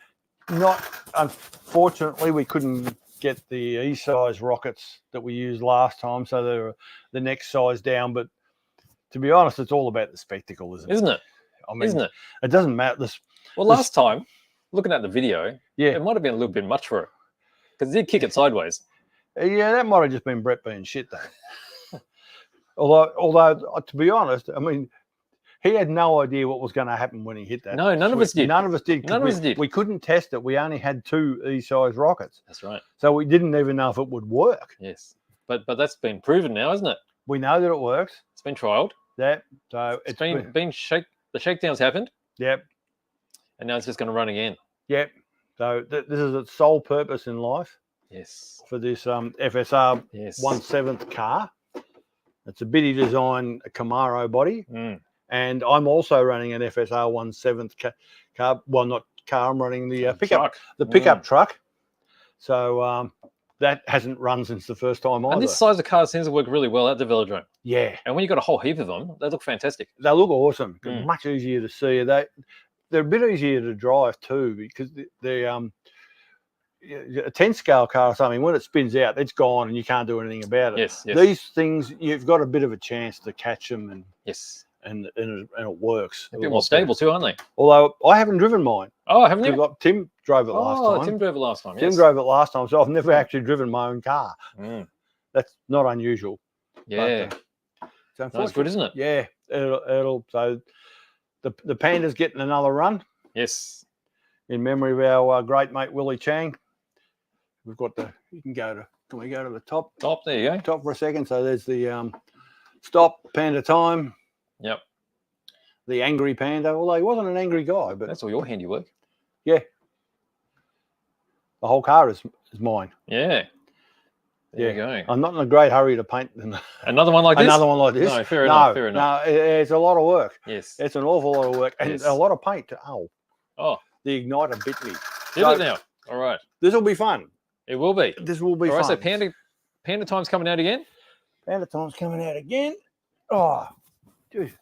Unfortunately, we couldn't get the E-size rockets that we used last time. So they're the next size down. But to be honest, it's all about the spectacle, isn't it? I mean, isn't it? It doesn't matter. Last time, looking at the video, it might have been a little bit much for it because it did kick it sideways. Yeah, that might have just been Brett being shit, though. although, to be honest, I mean, he had no idea what was going to happen when he hit that. No, none of us did. None of us did. None of us did. We couldn't test it. We only had 2 E-size rockets. That's right. So we didn't even know if it would work. Yes, but that's been proven now, isn't it? We know that it works. It's been trialled. So it's been shake. The shakedowns happened. Yep. And now it's just going to run again. Yep. So this is its sole purpose in life. Yes. For this FSR 1/7 car. It's a Biddy design Camaro body. And I'm also running an FSR 1/7 car. Well, not car. I'm running the pickup truck. So that hasn't run since the first time either. And this size of car seems to work really well at the velodrome. Yeah. And when you've got a whole heap of them, they look fantastic. They look awesome. Much easier to see. They're a bit easier to drive too because a 10 scale car or something, when it spins out, it's gone and you can't do anything about it. Yes. These things, you've got a bit of a chance to catch them and it works. A bit more stable too, aren't they? Although I haven't driven mine. Oh, haven't you? Tim drove it last time. Tim drove it last time. Tim drove it last time, so I've never actually driven my own car. That's not unusual. Yeah. But, that's good, isn't it? Yeah. It'll so the Panda's getting another run. Yes. In memory of our great mate Willie Chang. We've got can we go to the top? Top, there you go. Top for a second. So there's the stop Panda time. Yep. The angry Panda, although he wasn't an angry guy, but that's all your handiwork. Yeah. The whole car is mine. Yeah. There you go. I'm not in a great hurry to paint another one like this. Another one like this. No, fair enough. Fair enough. No, it's a lot of work. Yes. It's an awful lot of work and a lot of paint. Oh. The igniter bit me. Did it now? All right. This will be fun. It will be. This will be fun. All right, so Panda time's coming out again? Panda time's coming out again. Oh, dude.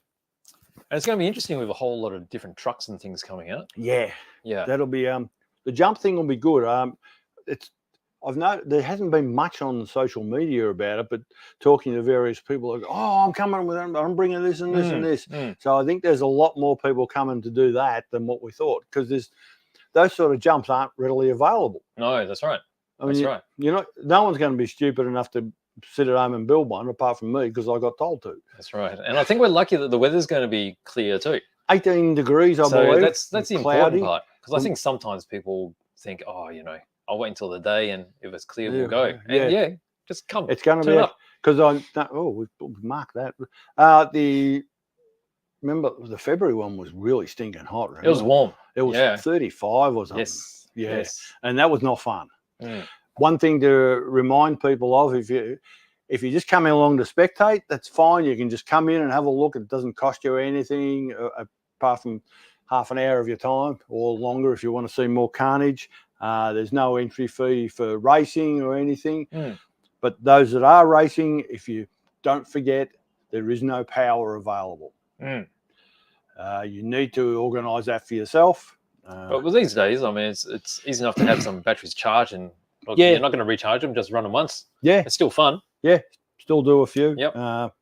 And it's going to be interesting with a whole lot of different trucks and things coming out. Yeah. Yeah. That'll be the jump thing will be good. I've noticed there hasn't been much on social media about it, but talking to various people, like, I'm coming with them, I'm bringing this and this and this. So I think there's a lot more people coming to do that than what we thought, because those sort of jumps aren't readily available. No, that's right. I mean, no one's going to be stupid enough to sit at home and build one, apart from me, because I got told to. That's right. And I think we're lucky that the weather's going to be clear too. 18 degrees, I believe. That's the important part, because I think sometimes people think, I'll wait until the day, and if it's clear, we'll go. And just come. It's going to be because we marked that. Remember the February one was really stinking hot. Remember? It was warm. It was 35 or something. Yes. Yeah. Yes. And that was not fun. One thing to remind people of, if you just come in along to spectate, that's fine. You can just come in and have a look. It doesn't cost you anything apart from half an hour of your time or longer if you want to see more carnage. There's no entry fee for racing or anything. Mm. But those that are racing, if you don't forget, there is no power available. Mm. You need to organise that for yourself. But with these days, I mean, it's easy enough to have some batteries charged, and look, Yeah. you're not going to recharge them, just run them once. Yeah, It's still fun. yeah, still do a few. Yep.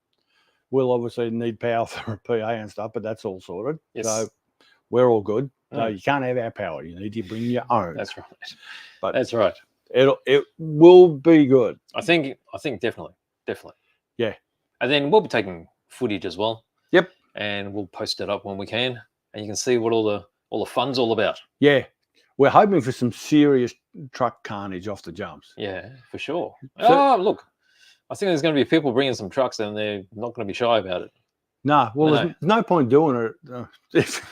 We'll obviously need power for a PA and stuff, but that's all sorted. Yes. So we're all good. So Mm. you can't have our power. You need to bring your own. That's right. But That's right. it will be good. I think definitely. Yeah. And then we'll be taking footage as well. Yep. And we'll post it up when we can, and you can see what all the fun's all about. Yeah. We're hoping for some serious truck carnage off the jumps. Yeah, for sure. So- Look, I think there's going to be people bringing some trucks, and they're not going to be shy about it. No, well, No. there's no point doing it if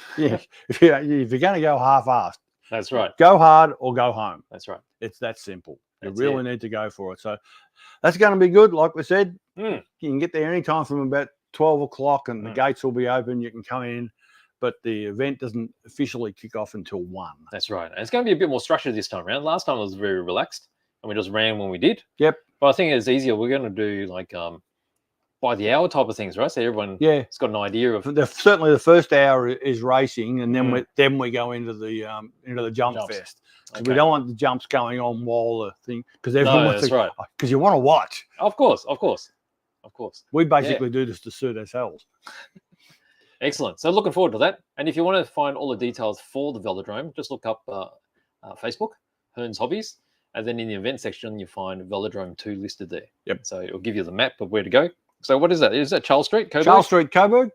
you're going to go half-assed. That's right. Go hard or go home. That's right. It's that simple. You That's really need to go for it. So that's going to be good. Like we said, Mm. you can get there anytime from about 12 o'clock and the Mm. gates will be open. You can come in, but the event doesn't officially kick off until 1. That's right. And it's going to be a bit more structured this time around. Last time it was very relaxed, and we just ran when we did. Yep. But I think it's easier. We're going to do like by the hour type of things, right? So everyone Yeah. has got an idea of Certainly the first hour is racing, and then Mm. we go into the jump Jumps. fest. 'Cause Okay. we don't want the jumps going on while the thing, because everyone No, wants that's to, right. because you want to watch. Of course. We basically do this to suit ourselves. Excellent. So looking forward to that. And if you want to find all the details for the velodrome, just look up Facebook, Hearns Hobbies, and then in the event section you find Velodrome 2 listed there. Yep. So it'll give you the map of where to go. So what is that? Is that Charles Street, Coburg? Charles Street, Coburg,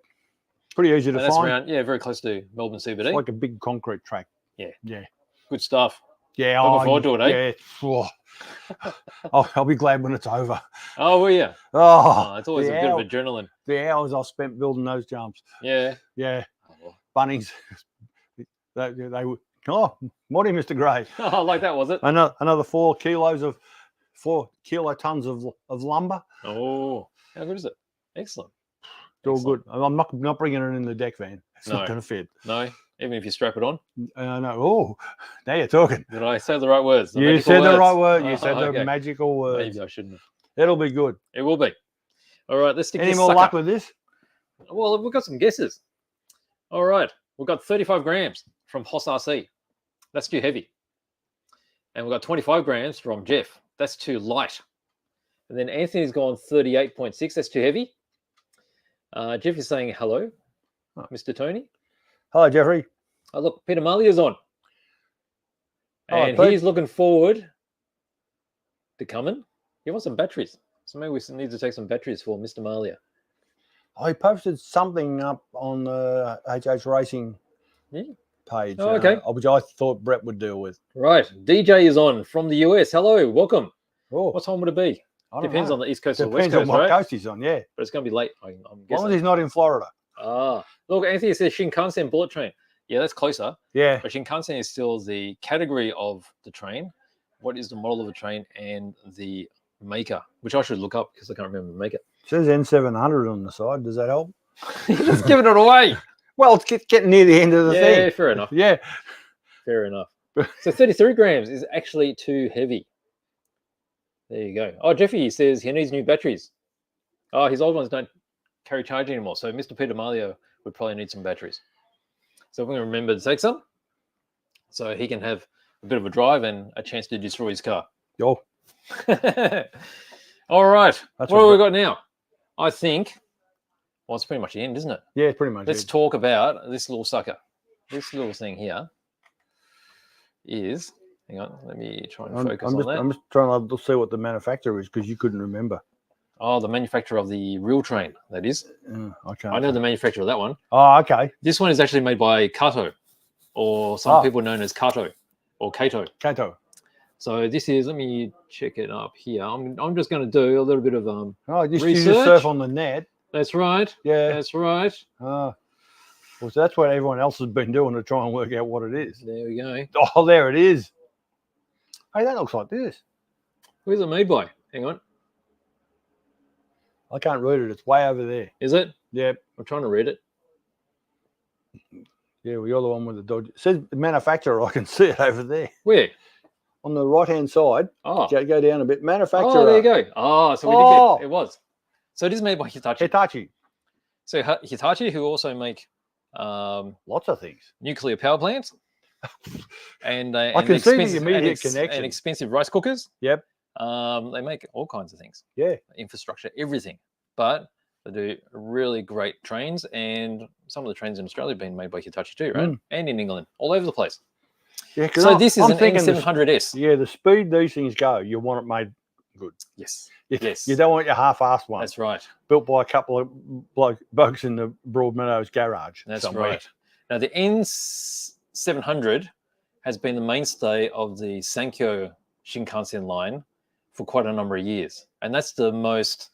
pretty easy to And that's find. around, very close to Melbourne CBD. It's like a big concrete track. Yeah. Yeah. Good stuff. Yeah. Looking forward to it, eh? Yeah. I'll be glad when it's over. Oh, well, yeah. Oh, It's always a the bit of hour- adrenaline. the hours I've spent building those jumps. Yeah. Yeah. Oh, well. Bunnings. they were, oh, morning, Mr. Gray. Oh, like that, was it? Another 4 kilotons of lumber. Oh, how good is it? Excellent. It's all Excellent. good. I'm not bringing it in the deck van. It's No. not going to fit. No, even if you strap it on. No. Oh, now you're talking. Did I say the right words? The You magical said the right words? word. You Oh, said okay. the magical words. Maybe I shouldn't have. It'll be good. It will be. All right, let's stick Any this more sucker. luck with this? Well, we've got some guesses. All right, we've got 35 grams from Hoss RC. That's too heavy. And we've got 25 grams from Jeff. That's too light. And then Anthony's gone 38.6. That's too heavy. Jeff is saying hello, Oh. Mr. Tony. Hello, Jeffrey. Oh, look, Peter Malia's on. Hello, And Pete. he's looking forward to coming. He wants some batteries. So maybe we need to take some batteries for Mr. Malia. I posted something up on the HH Racing Yeah. page, Oh, okay. which I thought Brett would deal with. Right. DJ is on from the US. Hello, welcome. Oh, What time would it be? I don't Depends know. on the East Coast or Depends West Coast, on what right? coast he's on, yeah. But it's going to be late, I'm As long as guessing. he's not in Florida. Look, Anthony says Shinkansen bullet train. Yeah, that's closer. Yeah. But Shinkansen is still the category of the train. What is the model of the train and the maker, which I should look up because I can't remember the maker. It says N700 on the side. Does that help? Just giving it away. Well, it's getting near the end of the Yeah, thing. fair enough. Yeah. Fair enough. So 33 grams is actually too heavy. There you go. Oh, Jeffy says he needs new batteries. Oh, his old ones don't carry charge anymore. So Mr. Peter Malia would probably need some batteries. So we're going to remember to take some so he can have a bit of a drive and a chance to destroy his car. Yo. All right. That's What what have we got now? I think, well, it's pretty much the end, isn't it? Yeah, pretty much. Let's it. talk about this little sucker. This little thing here is, hang on, let me try and focus on that. I'm just trying to see what the manufacturer is because you couldn't remember. Oh, the manufacturer of the real train, that is. I can't. I know the manufacturer of that one. Oh, okay. This one is actually made by Kato, or some Oh. people known as Kato or Kato. Kato. So this is, let me check it up here. I'm just going to do a little bit of, Oh, you just Research? surf on the net. that's right. Yeah. That's right. Well, so that's what everyone else has been doing to try and work out what it is. There we go. Oh, there it is. Hey, that looks like this. Who's it made by? Hang on. I can't read it. It's way over there. Is it? Yep. I'm trying to read it. Yeah, well, you're the one with the dodge. It says manufacturer. I can see it over there. Where? on the right-hand side. Oh, Go down a bit. Manufacturer. oh, there you go. Oh, so we did get, it was. So it is made by Hitachi. Hitachi. So Hitachi, who also make Lots of things. nuclear power plants, and I can see the immediate connection. And expensive rice cookers. Yep. They make all kinds of things. Yeah. Infrastructure, everything. But they do really great trains, and some of the trains in Australia have been made by Hitachi too, right? And in England, all over the place. Yeah. So this is an N700S. Yeah, the speed these things go, you want it made good. Yes. Yes. You don't want your half-assed one. That's right. Built by a couple of blokes in the Broadmeadows garage. That's somewhere. right. Now, the N700 has been the mainstay of the Sankyo Shinkansen line for quite a number of years. And that's the most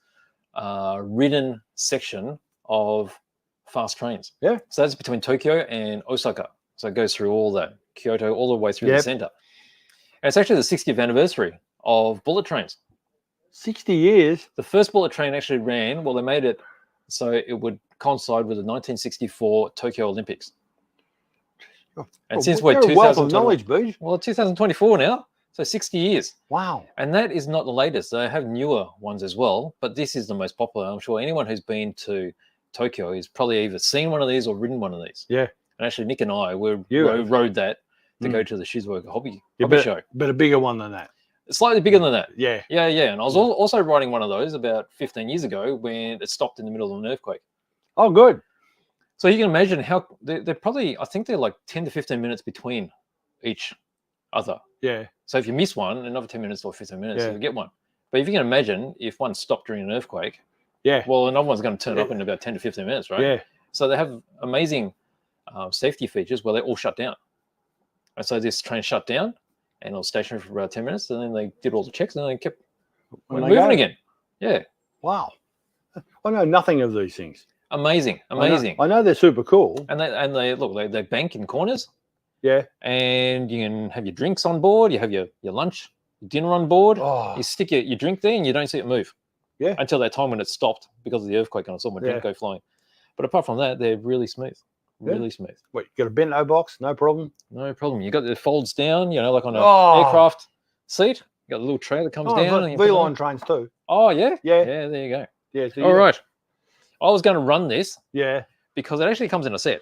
ridden section of fast trains. Yeah. So that's between Tokyo and Osaka. So it goes through all that, Kyoto, all the way through the center. And it's actually the 60th anniversary of bullet trains. 60 years? The first bullet train actually ran, well, they made it so it would coincide with the 1964 Tokyo Olympics. And since we're 2024 now, so 60 years. Wow. And that is not the latest. They have newer ones as well, but this is the most popular. I'm sure anyone who's been to Tokyo has probably either seen one of these or ridden one of these. Yeah. And actually, Nick and I rode that to go to the Shizuoka hobby show. But a bigger one than that. Slightly bigger than that. Yeah. Yeah, yeah. And I was also riding one of those about 15 years ago when it stopped in the middle of an earthquake. Oh, good. So you can imagine how they're probably, I think they're like 10 to 15 minutes between each other. Yeah. So if you miss one, another 10 minutes or 15 minutes, you get one. But if you can imagine if one stopped during an earthquake, well, another one's going to turn up in about 10 to 15 minutes, right? Yeah. So they have amazing safety features where they all shut down. And so this train shut down and it was stationary for about 10 minutes, and then they did all the checks and then they kept moving again. Yeah. Wow. I know nothing of these things. Amazing. Amazing. I know they're super cool. And they bank in corners. Yeah. And you can have your drinks on board. You have your lunch, dinner on board. Oh. You stick your drink there and you don't see it move. Yeah. Until that time when it stopped because of the earthquake and I saw my drink go flying. But apart from that, they're really smooth. Really smooth. Wait, you got a bento box? No problem? No problem. You got the folds down, like on an aircraft seat. You got the little tray that comes down. V-line trains too. Oh, yeah? Yeah. Yeah, there you go. Yeah. So all right. I was going to run this. Yeah. Because it actually comes in a set.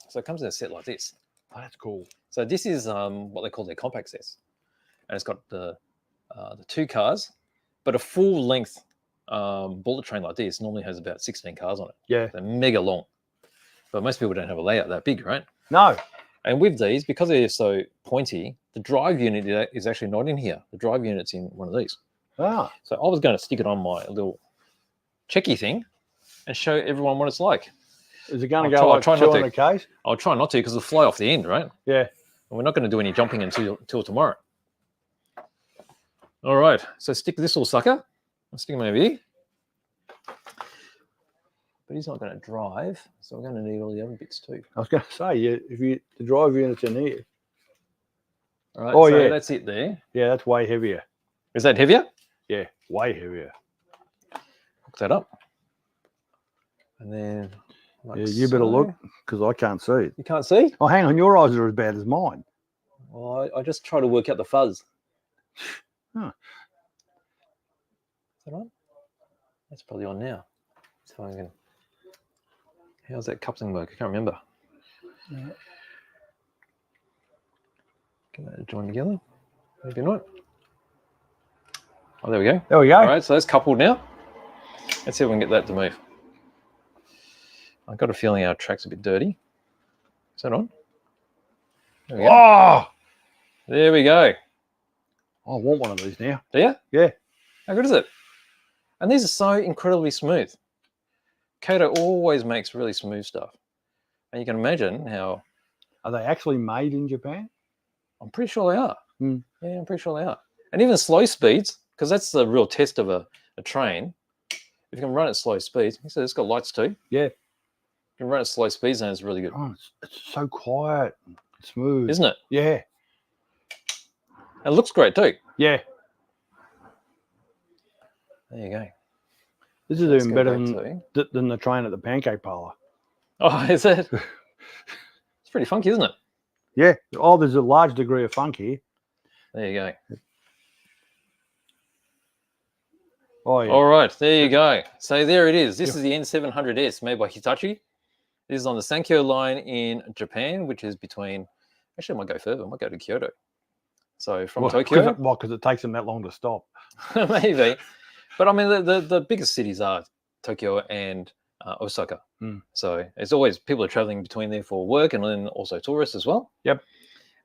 So it comes in a set like this. Oh, that's cool. So this is what they call their compact sets. And it's got the two cars, but a full length bullet train like this normally has about 16 cars on it. Yeah. They're mega long. But most people don't have a layout that big, right? No. And with these, because they're so pointy, the drive unit is actually not in here. The drive unit's in one of these. Ah. So I was going to stick it on my little checky thing and show everyone what it's like. Is it going to go like 200 Ks? I'll try not to because it'll fly off the end, right? Yeah. And we're not going to do any jumping until tomorrow. All right. So stick this little sucker. I'll stick him over here. But he's not going to drive, so we're going to need all the other bits too. I was going to say, the drive unit's in here. All right. So that's it there. Yeah, that's way heavier. Is that heavier? Yeah, way heavier. Hook that up. And then... you better look, because I can't see it. You can't see? Oh, hang on. Your eyes are as bad as mine. Well, I just try to work out the fuzz. Huh. Is that on? That's probably on now. So I can... How's that coupling work? I can't remember. Yeah. Get that join together. Maybe not. Oh, there we go. There we go. All right, so that's coupled now. Let's see if we can get that to move. I've got a feeling our track's a bit dirty. Is that on? There we go. Oh! There we go. I want one of these now. Do you? Yeah. How good is it? And these are so incredibly smooth. Kato always makes really smooth stuff. And you can imagine how... Are they actually made in Japan? I'm pretty sure they are. Mm. Yeah, I'm pretty sure they are. And even slow speeds, because that's the real test of a train. If you can run at slow speeds, so it's got lights too. Yeah. You can run at slow speeds and it's really good. Oh, it's so quiet, smooth. Isn't it? Yeah. And it looks great too. Yeah. There you go. This is even better than the train at the pancake parlor. Oh, is it? It's pretty funky, isn't it? Yeah. Oh, there's a large degree of funk here. There you go. Oh, yeah. All right, there you go. So there it is. This is the N700S made by Hitachi. This is on the Sankyo line in Japan, which is between, actually I might go further, I might go to Kyoto. So from Tokyo. Because it takes them that long to stop. Maybe. But I mean, the biggest cities are Tokyo and Osaka. So it's always people are traveling between there for work and then also tourists as well. Yep.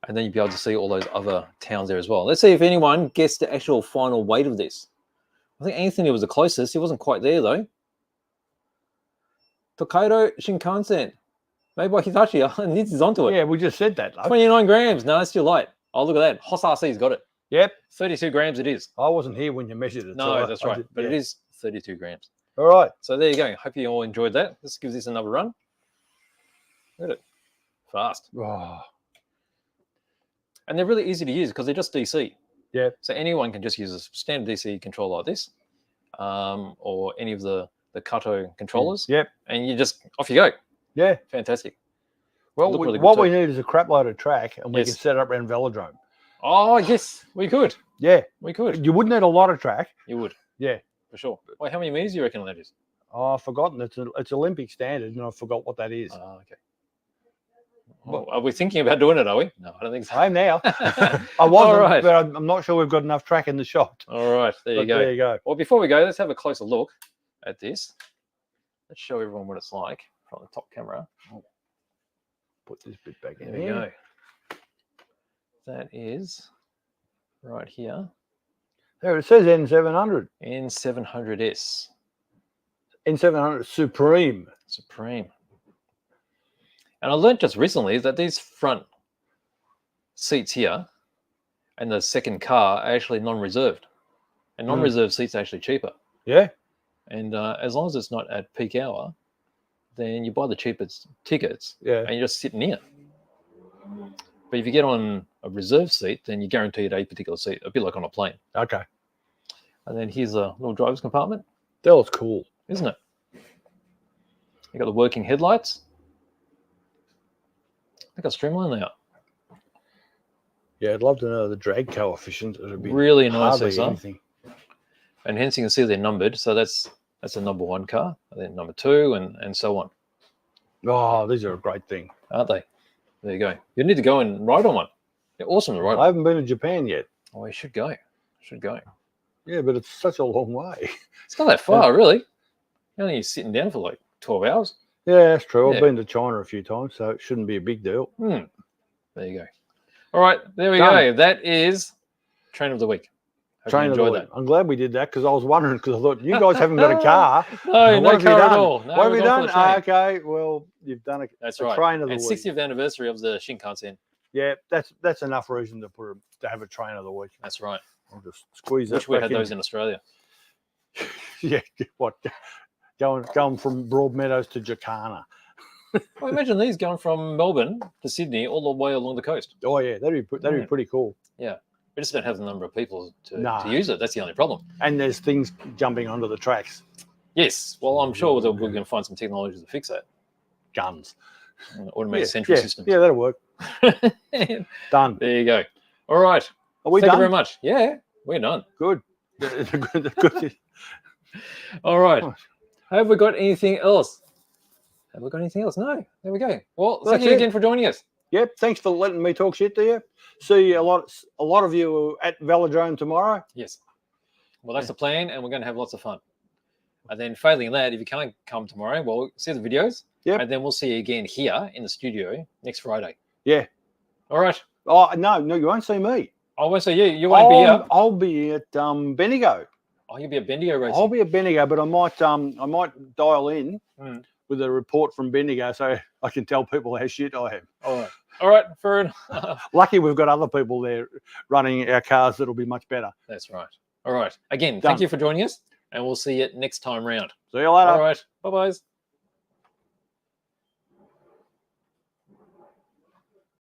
And then you'll be able to see all those other towns there as well. Let's see if anyone gets the actual final weight of this. I think Anthony was the closest. He wasn't quite there though. Tokaido Shinkansen, made by Hitachi. Nitz is onto it. Yeah, we just said that. 29 grams. No, that's too light. Oh, look at that. Hoss RC's got it. Yep. 32 grams it is. I wasn't here when you measured it. No, so that's right. But it is 32 grams. All right. So there you go. Hope you all enjoyed that. Let's give this another run. Look at it. Fast. Oh. And they're really easy to use because they're just DC. Yeah. So anyone can just use a standard DC controller like this, or any of the Kato controllers. Yep. And you just, off you go. Yeah. Fantastic. Well, Really what good we need is a crap load of track, and we Yes. can set it up around Velodrome. Oh, yes, we could. Yeah. We could. You would need a lot of track. You would. Yeah. For sure. Wait, how many meters do you reckon that is? Oh, I've forgotten. It's Olympic standard, and I forgot what that is. Oh, okay. Well, are we thinking about doing it, are we? No, I don't think so. I am now. I wasn't, All right. but I'm not sure we've got enough track in the shop. All right, there you But go. There you go. Well, before we go, let's have a closer look at this. Let's show everyone what it's like from the top camera. Put this bit back in There we go. That is right here. There it says N700. N700S. N700 Supreme. Supreme. And I learned just recently that these front seats here and the second car are actually non-reserved. And non-reserved seats are actually cheaper. Yeah. And as long as it's not at peak hour, then you buy the cheapest tickets Yeah. and you just sit near. But if you get on a reserved seat, then you're guaranteed a particular seat, a bit like on a plane. Okay. And then here's a little driver's compartment, That was cool. isn't it? You got the working headlights. Look how streamlined they are. Yeah, I'd love to know the drag coefficient. It'd be Really nice, hardly these are. anything. And hence you can see they're numbered. So that's the number one car, and then number two, and so on. Oh, these are a great thing. Aren't they? There you go. You need to go and ride on one. They're awesome to ride I on. haven't been to Japan yet. Oh, you should go. Should go. Yeah, but it's such a long way. It's not that far, really. You're only sitting down for like 12 hours. Yeah, that's true. Yeah. I've been to China a few times, so it shouldn't be a big deal. There you go. All right, there we Done. go. That is Train of the Week. Hope you Train of the enjoyed week. I'm glad we did that because I was wondering, because I thought you guys haven't got a car. No, What no have you car at done? all. No, What have we're you going done? for the train. Okay, well, you've done That's a right. train of the And week. 60th anniversary of the Shinkansen. Yeah, that's enough reason to have a train of the week. That's right. I'll just squeeze Wish that we back had in. those in Australia. Yeah, what? Going from Broadmeadows to Jacana. Well, imagine these going from Melbourne to Sydney all the way along the coast. Oh yeah, that'd be pretty cool. Yeah. We just don't have the number of people to No. use it. That's the only problem. And there's things jumping onto the tracks. Yes. Well, I'm sure that we're going to find some technology to fix that. Guns. Automated central systems. Yeah, that'll work. Done. There you go. All right. Are we Thank done? you very much. Yeah, we're done. Good. Good. All right. Nice. Have we got anything else? Have we got anything else? No. There we go. Well, thank That's you it. again for joining us. Yep. Thanks for letting me talk shit to you. See a lot of you at Velodrome tomorrow. Yes. Well, that's the plan, and we're going to have lots of fun. And then failing that, if you can't come tomorrow, well, see the videos. Yep. And then we'll see you again here in the studio next Friday. Yeah. All right. Oh no, you won't see me. I won't see you. You won't be here. I'll be at Bendigo. Oh, you'll be at Bendigo racing. I'll be at Bendigo, but I might dial in with a report from Bendigo so I can tell people how shit I am. All right. All right. Fair enough. Lucky we've got other people there running our cars that'll be much better. That's right. All right. Again, Done. thank you for joining us, and we'll see you next time round. See you later. All right. Bye-bye.